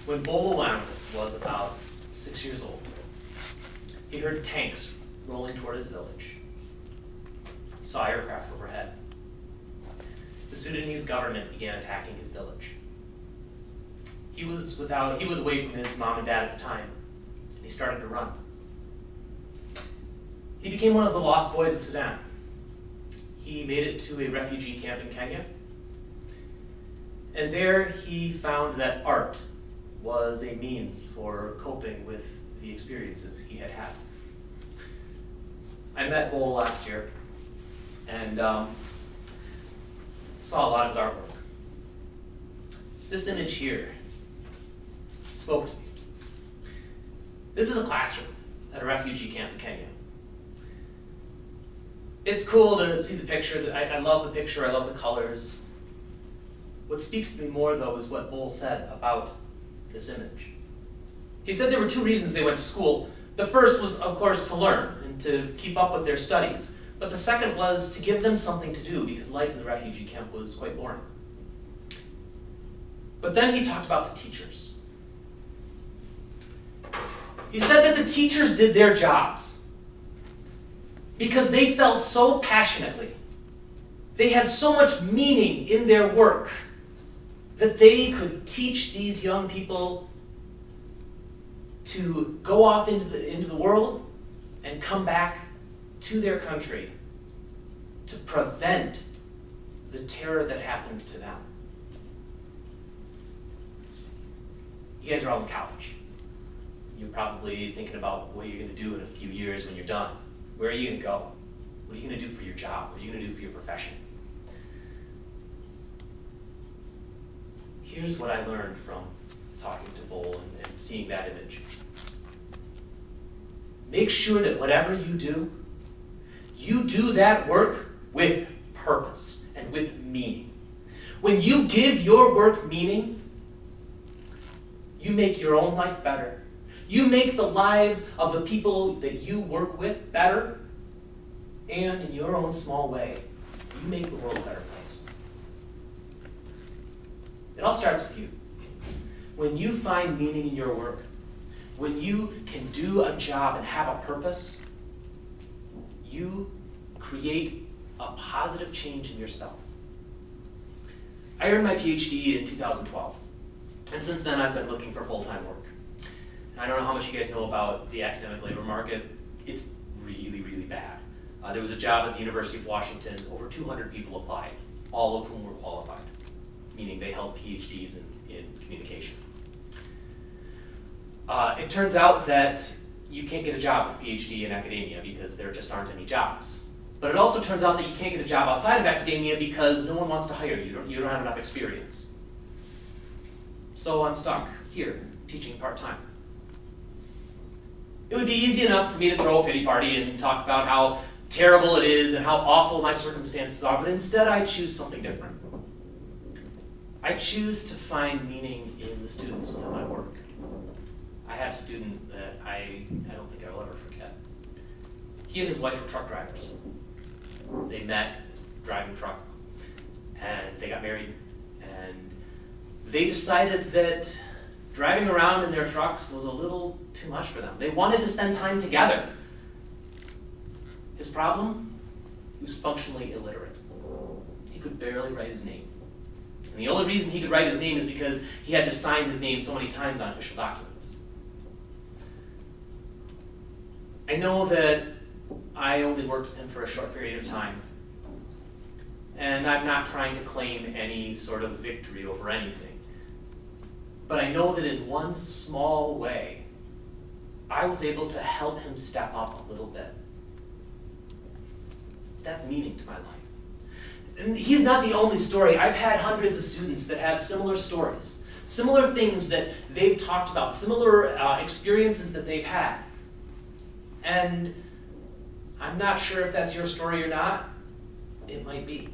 When Bobo was about 6 years old, he heard tanks rolling toward his village. He saw aircraft overhead. The Sudanese government began attacking his village. He was away from his mom and dad at the time, and he started to run. He became one of the lost boys of Sudan. He made it to a refugee camp in Kenya, and there he found that art was a means for coping with the experiences he had had. I met Bowl last year and saw a lot of his artwork. This image here spoke to me. This is a classroom at a refugee camp in Kenya. It's cool to see the picture. I love the picture. I love the colors. What speaks to me more, though, is what Bowl said about this image. He said there were two reasons they went to school. The first was, of course, to learn and to keep up with their studies. But the second was to give them something to do, because life in the refugee camp was quite boring. But then he talked about the teachers. He said that the teachers did their jobs because they felt so passionately. They had so much meaning in their work that they could teach these young people to go off into the world and come back to their country to prevent the terror that happened to them. You guys are all in college. You're probably thinking about what you're going to do in a few years when you're done. Where are you going to go? What are you going to do for your job? What are you going to do for your profession? Here's what I learned from talking to Bowl and seeing that image. Make sure that whatever you do that work with purpose and with meaning. When you give your work meaning, you make your own life better. You make the lives of the people that you work with better, and in your own small way, you make the world a better place. It all starts with you. When you find meaning in your work, when you can do a job and have a purpose, you create a positive change in yourself. I earned my PhD in 2012, and since then I've been looking for full-time work. And I don't know how much you guys know about the academic labor market. It's really, really bad. There was a job at the University of Washington. Over 200 people applied, all of whom were qualified, meaning they held PhDs in communication. It turns out that you can't get a job with a PhD in academia because there just aren't any jobs. But it also turns out that you can't get a job outside of academia because no one wants to hire you. You don't have enough experience. So I'm stuck here, teaching part-time. It would be easy enough for me to throw a pity party and talk about how terrible it is and how awful my circumstances are, but instead I choose something different. I choose to find meaning in the students within my work. I had a student that I don't think I will ever forget. He and his wife were truck drivers. They met driving truck, and they got married, and they decided that driving around in their trucks was a little too much for them. They wanted to spend time together. His problem? He was functionally illiterate. He could barely write his name. And the only reason he could write his name is because he had to sign his name so many times on official documents. I know that I only worked with him for a short period of time, and I'm not trying to claim any sort of victory over anything. But I know that in one small way, I was able to help him step up a little bit. That's meaning to my life. And he's not the only story. I've had hundreds of students that have similar stories, similar things that they've talked about, similar experiences that they've had. And I'm not sure if that's your story or not. It might be.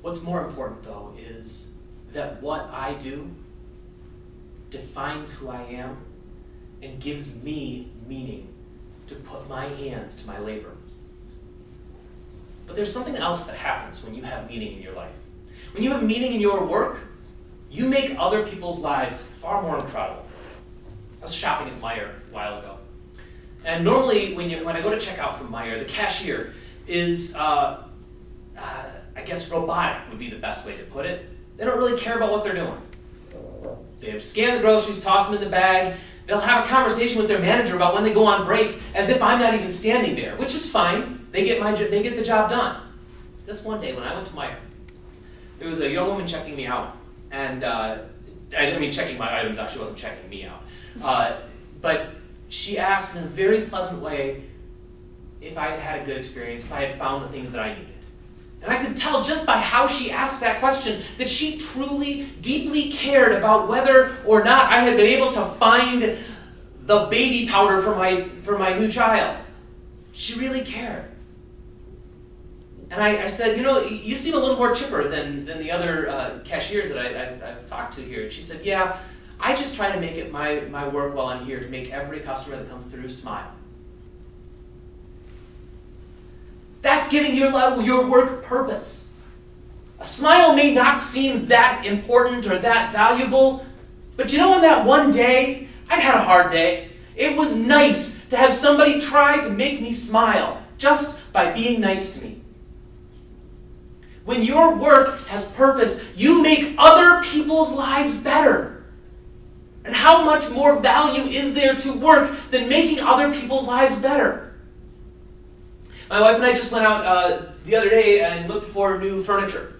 What's more important, though, is that what I do defines who I am and gives me meaning to put my hands to my labor. But there's something else that happens when you have meaning in your life. When you have meaning in your work, you make other people's lives far more incredible. I was shopping at Meijer a while ago. And normally when I go to check out from Meijer, the cashier is, I guess robotic would be the best way to put it. They don't really care about what they're doing. They scan the groceries, toss them in the bag. They'll have a conversation with their manager about when they go on break, as if I'm not even standing there, which is fine. They get the job done. This one day when I went to Meijer, there was a young woman checking me out, and checking my items. Actually, wasn't checking me out, but she asked in a very pleasant way if I had had a good experience, if I had found the things that I needed. And I could tell just by how she asked that question that she truly, deeply cared about whether or not I had been able to find the baby powder for my new child. She really cared. And I said, you seem a little more chipper than the other cashiers that I've talked to here. And she said, yeah, I just try to make it my work while I'm here to make every customer that comes through smile. That's giving your work purpose. A smile may not seem that important or that valuable, but on that one day, I'd had a hard day. It was nice to have somebody try to make me smile just by being nice to me. When your work has purpose, you make other people's lives better. And how much more value is there to work than making other people's lives better? My wife and I just went out the other day and looked for new furniture.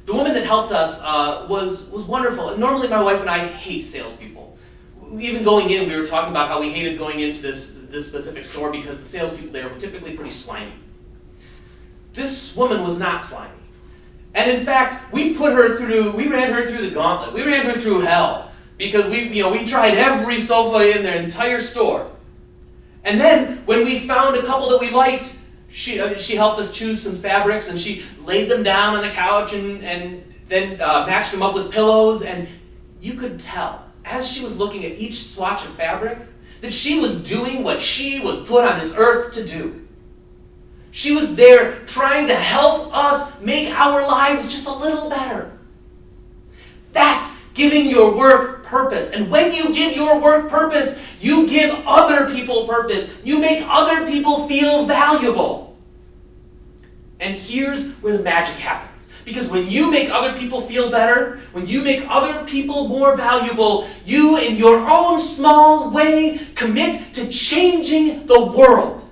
The woman that helped us was wonderful. And normally my wife and I hate salespeople. Even going in, we were talking about how we hated going into this specific store because the salespeople there were typically pretty slimy. This woman was not slimy. And in fact, we ran her through the gauntlet. We ran her through hell because we tried every sofa in their entire store. And then when we found a couple that we liked, she helped us choose some fabrics, and she laid them down on the couch and then matched them up with pillows. And you could tell, as she was looking at each swatch of fabric, that she was doing what she was put on this earth to do. She was there trying to help us make our lives just a little better. That's giving your work purpose. And when you give your work purpose, you give other people purpose. You make other people feel valuable. And here's where the magic happens. Because when you make other people feel better, when you make other people more valuable, you, in your own small way, commit to changing the world.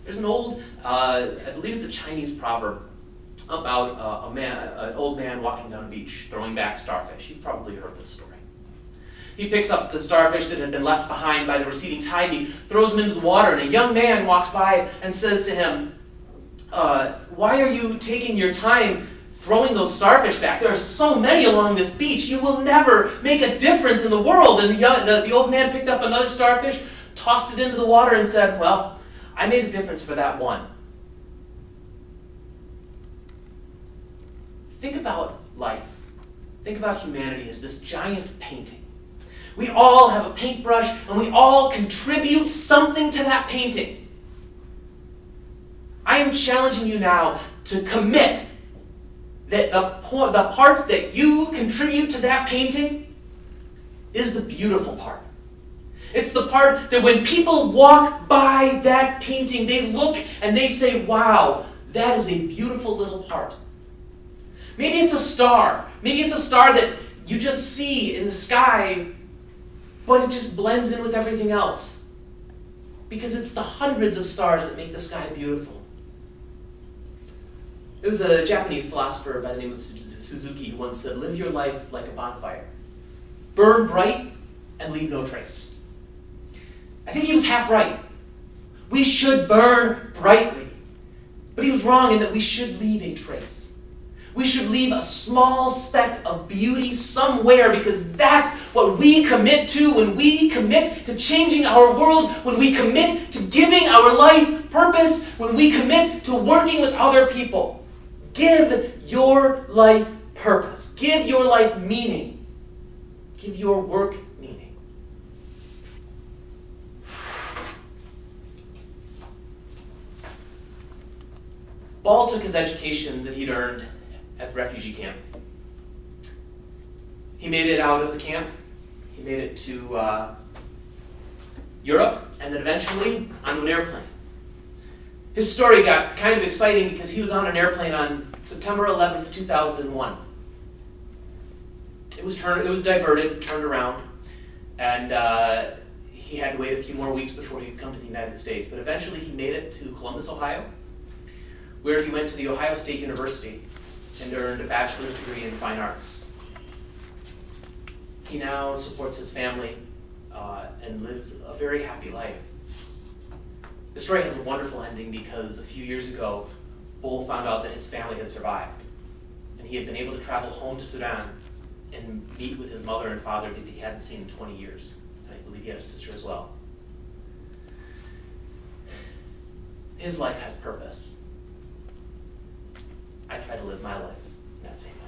There's an old, I believe it's a Chinese proverb, about an old man walking down a beach, throwing back starfish. You've probably heard this story. He picks up the starfish that had been left behind by the receding tide, and he throws them into the water, and a young man walks by and says to him, why are you taking your time throwing those starfish back? There are so many along this beach. You will never make a difference in the world. And the old man picked up another starfish, tossed it into the water, and said, well, I made a difference for that one. Think about life. Think about humanity as this giant painting. We all have a paintbrush, and we all contribute something to that painting. I am challenging you now to commit that the part that you contribute to that painting is the beautiful part. It's the part that when people walk by that painting, they look and they say, wow, that is a beautiful little part. Maybe it's a star. Maybe it's a star that you just see in the sky, but it just blends in with everything else. Because it's the hundreds of stars that make the sky beautiful. There was a Japanese philosopher by the name of Suzuki who once said, live your life like a bonfire. Burn bright and leave no trace. I think he was half right. We should burn brightly. But he was wrong in that we should leave a trace. We should leave a small speck of beauty somewhere, because that's what we commit to when we commit to changing our world, when we commit to giving our life purpose, when we commit to working with other people. Give your life purpose. Give your life meaning. Give your work meaning. Ball took his education that he'd earned at the refugee camp, He made it out of the camp. He made it to Europe, and then eventually onto an airplane. His story got kind of exciting because he was on an airplane on September 11th, 2001. It was diverted, turned around, and he had to wait a few more weeks before he could come to the United States. But eventually he made it to Columbus, Ohio, where he went to the Ohio State University and earned a bachelor's degree in fine arts. He now supports his family and lives a very happy life. The story has a wonderful ending because a few years ago, Bull found out that his family had survived, and he had been able to travel home to Sudan and meet with his mother and father that he hadn't seen in 20 years. And I believe he had a sister as well. His life has purpose. I try to live my life in that same way.